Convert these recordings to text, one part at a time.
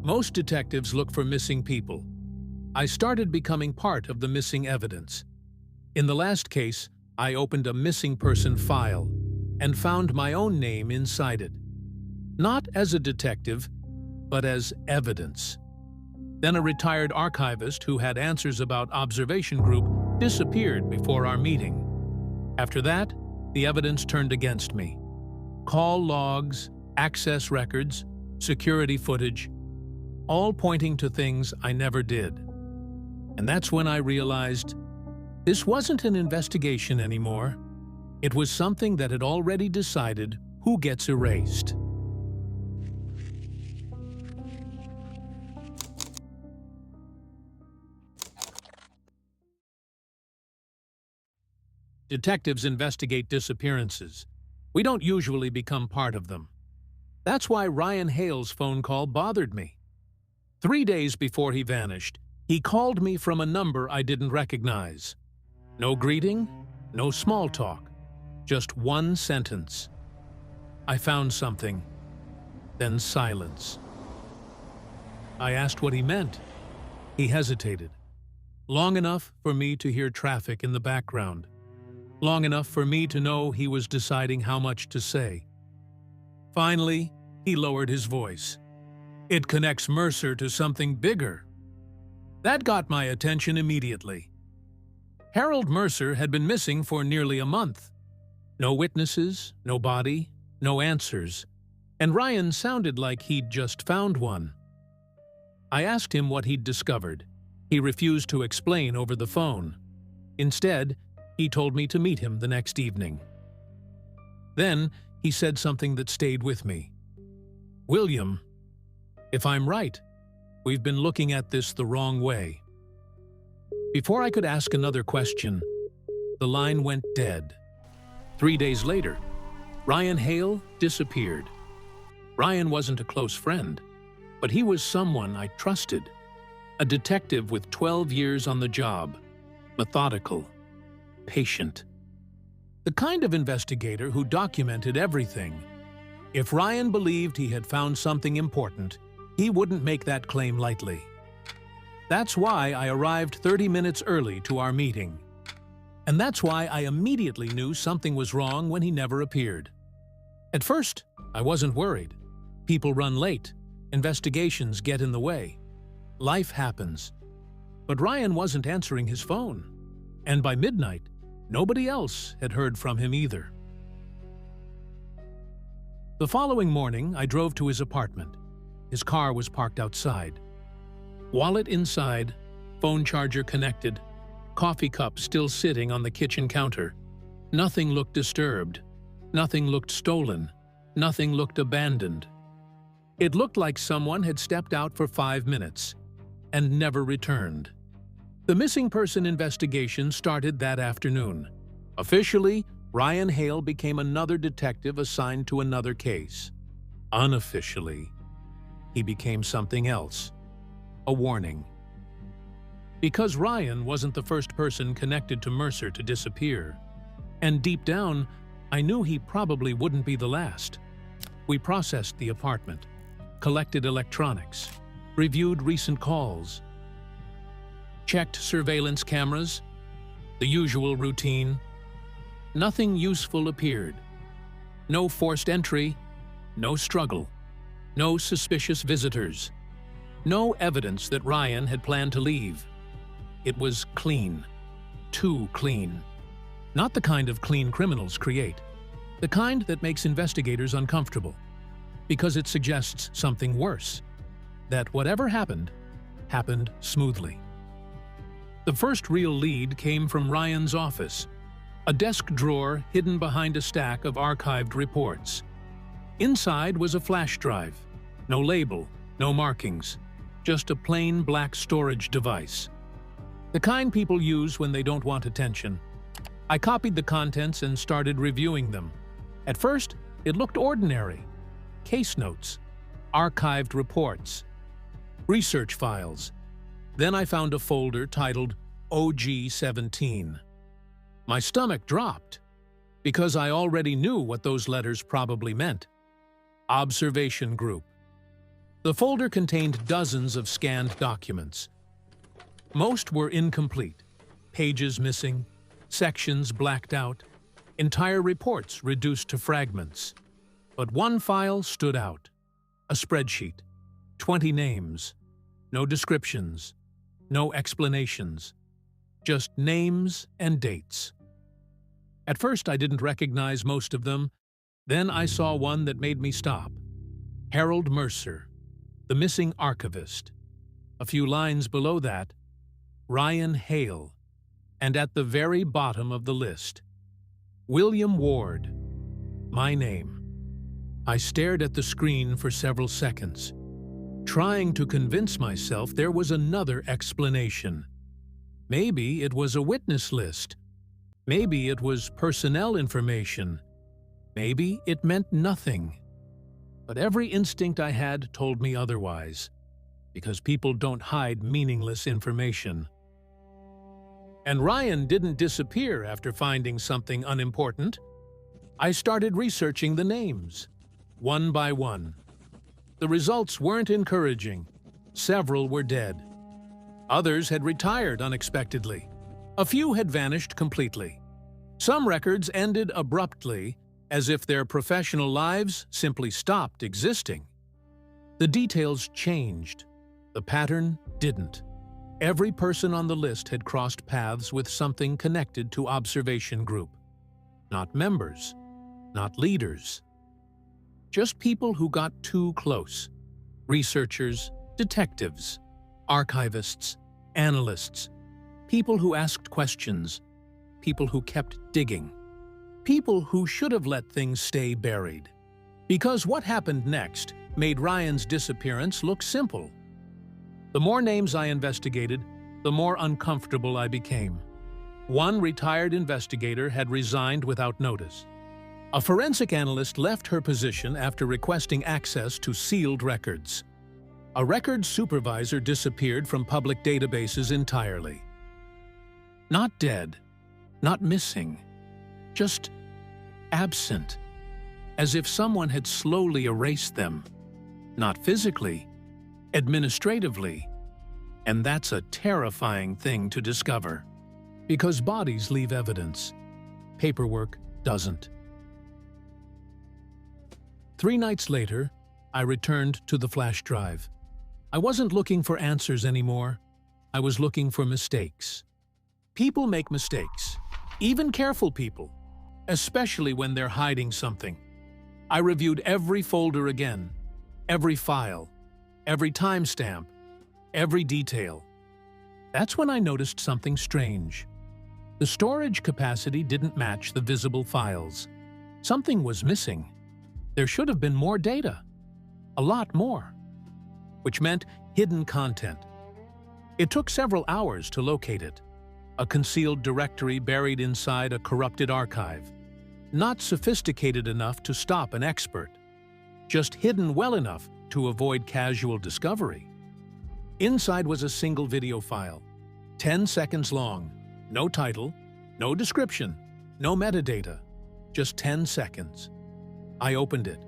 Most detectives look for missing people. I started becoming part of the missing evidence. In the last case, I opened a missing person file and found my own name inside it. Not as a detective, but as evidence. Then a retired archivist who had answers about Observation Group disappeared before our meeting. After that, the evidence turned against me. Call logs, access records, security footage, all pointing to things I never did. And that's when I realized this wasn't an investigation anymore. It was something that had already decided who gets erased. Detectives investigate disappearances. We don't usually become part of them. That's why Ryan Hale's phone call bothered me. 3 days before he vanished, he called me from a number I didn't recognize. No greeting, no small talk, just one sentence. I found something, then silence. I asked what he meant. He hesitated. Long enough for me to hear traffic in the background. Long enough for me to know he was deciding how much to say. Finally, he lowered his voice. It connects Mercer to something bigger. That got my attention immediately. Harold Mercer had been missing for nearly a month. No witnesses, no body, no answers, and Ryan sounded like he'd just found one. I asked him what he'd discovered. He refused to explain over the phone. Instead, he told me to meet him the next evening. Then, he said something that stayed with me. "William, if I'm right, we've been looking at this the wrong way." Before I could ask another question, the line went dead. 3 days later, Ryan Hale disappeared. Ryan wasn't a close friend, but he was someone I trusted. A detective with 12 years on the job, methodical, patient. The kind of investigator who documented everything. If Ryan believed he had found something important, he wouldn't make that claim lightly. That's why I arrived 30 minutes early to our meeting. And that's why I immediately knew something was wrong when he never appeared. At first, I wasn't worried. People run late. Investigations get in the way. Life happens. But Ryan wasn't answering his phone. And by midnight, nobody else had heard from him either. The following morning, I drove to his apartment. His car was parked outside. Wallet inside, phone charger connected, coffee cup still sitting on the kitchen counter. Nothing looked disturbed. Nothing looked stolen. Nothing looked abandoned. It looked like someone had stepped out for 5 minutes and never returned. The missing person investigation started that afternoon. Officially, Ryan Hale became another detective assigned to another case. Unofficially, he became something else. A warning. Because Ryan wasn't the first person connected to Mercer to disappear. And deep down, I knew he probably wouldn't be the last. We processed the apartment, collected electronics, reviewed recent calls, checked surveillance cameras, the usual routine. Nothing useful appeared. No forced entry, no struggle, no suspicious visitors, no evidence that Ryan had planned to leave. It was clean. Too clean. Not the kind of clean criminals create. The kind that makes investigators uncomfortable. Because it suggests something worse. That whatever happened, happened smoothly. The first real lead came from Ryan's office. A desk drawer hidden behind a stack of archived reports. Inside was a flash drive. No label, no markings. Just a plain black storage device. The kind people use when they don't want attention. I copied the contents and started reviewing them. At first, it looked ordinary. Case notes, archived reports, research files. Then I found a folder titled OG-17. My stomach dropped, because I already knew what those letters probably meant. Observation Group. The folder contained dozens of scanned documents. Most were incomplete, pages missing, sections blacked out, entire reports reduced to fragments. But one file stood out. A spreadsheet. 20 names. No descriptions. No explanations. Just names and dates. At first I didn't recognize most of them. Then I saw one that made me stop. Harold Mercer, the missing archivist. A few lines below that, Ryan Hale. And at the very bottom of the list, William Ward. My name. I stared at the screen for several seconds, trying to convince myself there was another explanation. Maybe it was a witness list. Maybe it was personnel information. Maybe it meant nothing. But every instinct I had told me otherwise, because people don't hide meaningless information. And Ryan didn't disappear after finding something unimportant. I started researching the names, one by one. The results weren't encouraging. Several were dead. Others had retired unexpectedly. A few had vanished completely. Some records ended abruptly, as if their professional lives simply stopped existing. The details changed. The pattern didn't. Every person on the list had crossed paths with something connected to Observation Group. Not members, not leaders. Just people who got too close. Researchers, detectives, archivists, analysts, people who asked questions, people who kept digging, people who should have let things stay buried. Because what happened next made Ryan's disappearance look simple. The more names I investigated, the more uncomfortable I became. One retired investigator had resigned without notice. A forensic analyst left her position after requesting access to sealed records. A records supervisor disappeared from public databases entirely. Not dead, not missing, just absent, as if someone had slowly erased them. Not physically, administratively. And that's a terrifying thing to discover. Because bodies leave evidence. Paperwork doesn't. 3 nights later, I returned to the flash drive. I wasn't looking for answers anymore. I was looking for mistakes. People make mistakes, even careful people, especially when they're hiding something. I reviewed every folder again, every file, every timestamp, every detail. That's when I noticed something strange. The storage capacity didn't match the visible files. Something was missing. There should have been more data. A lot more. Which meant hidden content. It took several hours to locate it. A concealed directory buried inside a corrupted archive. Not sophisticated enough to stop an expert. Just hidden well enough to avoid casual discovery. Inside was a single video file, 10 seconds long. No title, no description, no metadata. Just 10 seconds. I opened it.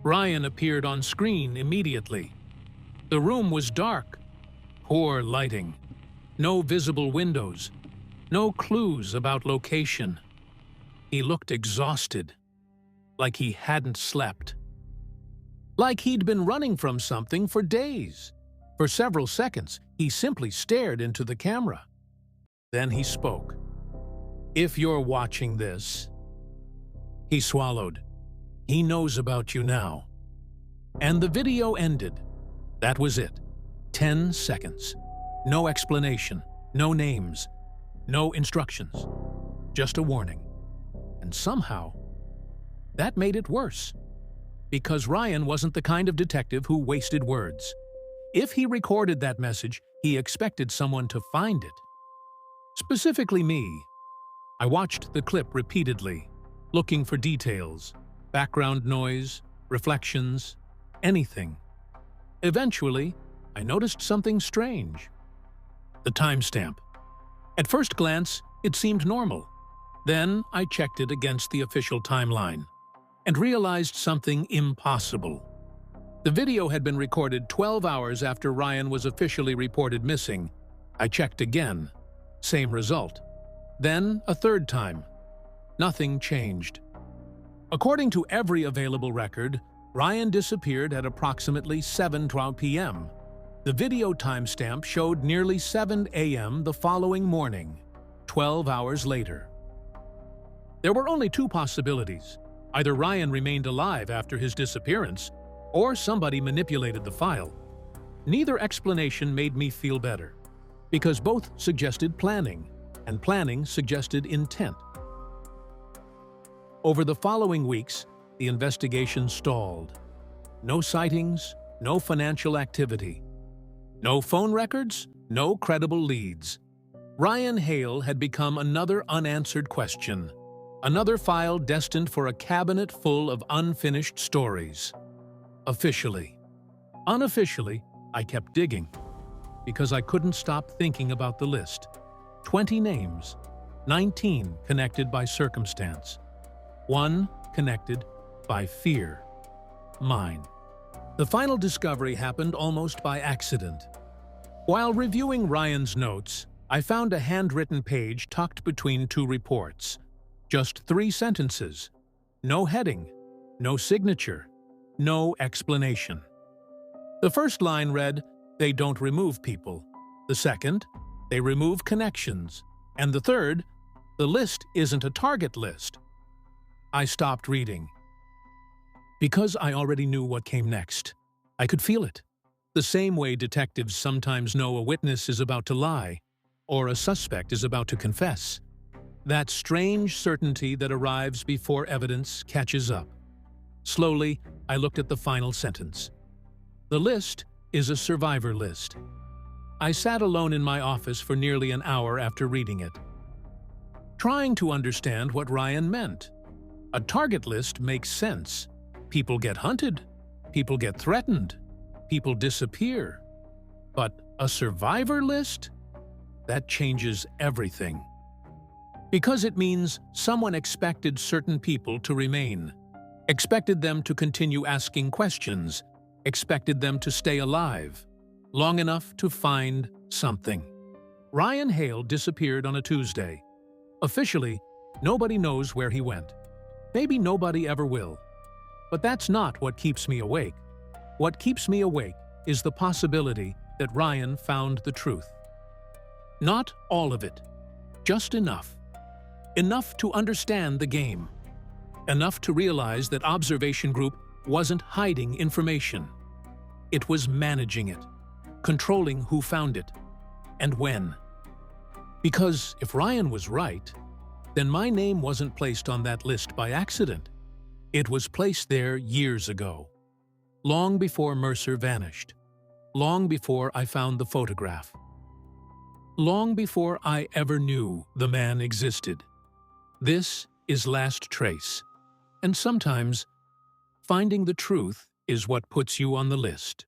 Ryan appeared on screen immediately. The room was dark. Poor lighting. No visible windows. No clues about location. He looked exhausted. Like he hadn't slept. Like he'd been running from something for days. For several seconds, he simply stared into the camera. Then he spoke. "If you're watching this..." He swallowed. "He knows about you now." And the video ended. That was it. 10 seconds. No explanation, no names, no instructions. Just a warning. And somehow, that made it worse. Because Ryan wasn't the kind of detective who wasted words. If he recorded that message, he expected someone to find it. Specifically me. I watched the clip repeatedly, looking for details, background noise, reflections, anything. Eventually, I noticed something strange. The timestamp. At first glance, it seemed normal. Then I checked it against the official timeline and realized something impossible. The video had been recorded 12 hours after Ryan was officially reported missing. I checked again. Same result. Then a third time. Nothing changed. According to every available record, Ryan disappeared at approximately 7:12 p.m. The video timestamp showed nearly 7 a.m. the following morning, 12 hours later. There were only two possibilities. Either Ryan remained alive after his disappearance, or somebody manipulated the file. Neither explanation made me feel better, because both suggested planning, and planning suggested intent. Over the following weeks, the investigation stalled. No sightings, no financial activity. No phone records, no credible leads. Ryan Hale had become another unanswered question, another file destined for a cabinet full of unfinished stories. Officially. Unofficially, I kept digging, because I couldn't stop thinking about the list. 20 names, 19 connected by circumstance, 1 connected by fear. Mine. The final discovery happened almost by accident. While reviewing Ryan's notes, I found a handwritten page tucked between two reports. Just 3 sentences. No heading, no signature, no explanation. The first line read, "They don't remove people." The second, "They remove connections." And the third, "The list isn't a target list." I stopped reading. Because I already knew what came next. I could feel it. The same way detectives sometimes know a witness is about to lie, or a suspect is about to confess. That strange certainty that arrives before evidence catches up. Slowly, I looked at the final sentence. The list is a survivor list. I sat alone in my office for nearly an hour after reading it, trying to understand what Ryan meant. A target list makes sense. People get hunted. People get threatened. People disappear. But a survivor list? That changes everything. Because it means someone expected certain people to remain, expected them to continue asking questions, expected them to stay alive, long enough to find something. Ryan Hale disappeared on a Tuesday. Officially, nobody knows where he went. Maybe nobody ever will. But that's not what keeps me awake. What keeps me awake is the possibility that Ryan found the truth. Not all of it, just enough. Enough to understand the game. Enough to realize that Observation Group wasn't hiding information. It was managing it, controlling who found it, and when. Because if Ryan was right, then my name wasn't placed on that list by accident. It was placed there years ago, long before Mercer vanished, long before I found the photograph, long before I ever knew the man existed. This is Last Trace, and sometimes finding the truth is what puts you on the list.